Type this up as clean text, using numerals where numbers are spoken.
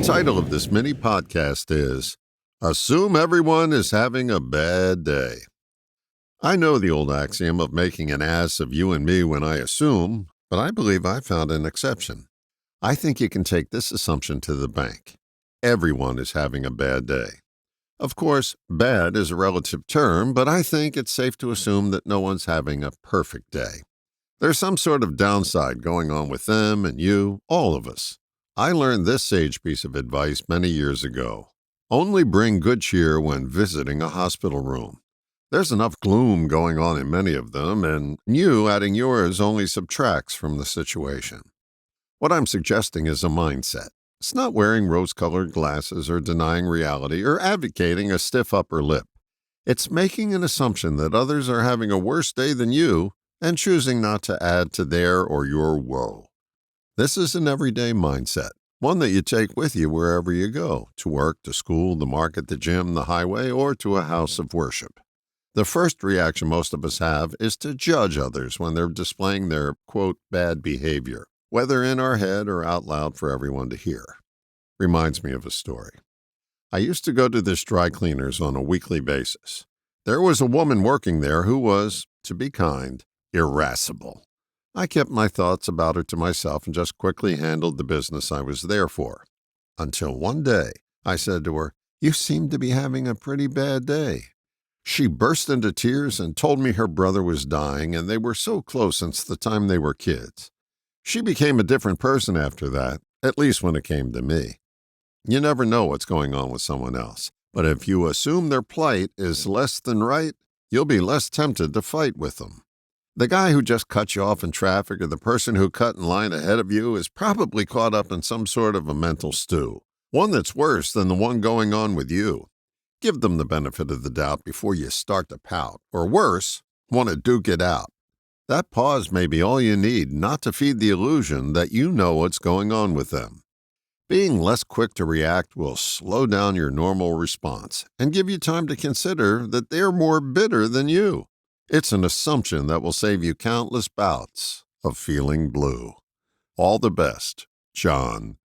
title of this mini podcast is Assume Everyone is Having a Bad Day. I know the old axiom of making an ass of you and me when I assume, but I believe I found an exception. I think you can take this assumption to the bank. Everyone is having a bad day. Of course, bad is a relative term, but I think it's safe to assume that no one's having a perfect day. There's some sort of downside going on with them and you, all of us. I learned this sage piece of advice many years ago. Only bring good cheer when visiting a hospital room. There's enough gloom going on in many of them, and you adding yours only subtracts from the situation. What I'm suggesting is a mindset. It's not wearing rose-colored glasses or denying reality or advocating a stiff upper lip. It's making an assumption that others are having a worse day than you and choosing not to add to their or your woe. This is an everyday mindset, one that you take with you wherever you go, to work, to school, the market, the gym, the highway, or to a house of worship. The first reaction most of us have is to judge others when they're displaying their, quote, bad behavior, whether in our head or out loud for everyone to hear. Reminds me of a story. I used to go to this dry cleaners on a weekly basis. There was a woman working there who was, to be kind, irascible. I kept my thoughts about her to myself and just quickly handled the business I was there for. Until one day, I said to her, "You seem to be having a pretty bad day." She burst into tears and told me her brother was dying and they were so close since the time they were kids. She became a different person after that, at least when it came to me. You never know what's going on with someone else, but if you assume their plight is less than right, you'll be less tempted to fight with them. The guy who just cut you off in traffic or the person who cut in line ahead of you is probably caught up in some sort of a mental stew, one that's worse than the one going on with you. Give them the benefit of the doubt before you start to pout, or worse, want to duke it out. That pause may be all you need not to feed the illusion that you know what's going on with them. Being less quick to react will slow down your normal response and give you time to consider that they're more bitter than you. It's an assumption that will save you countless bouts of feeling blue. All the best, John.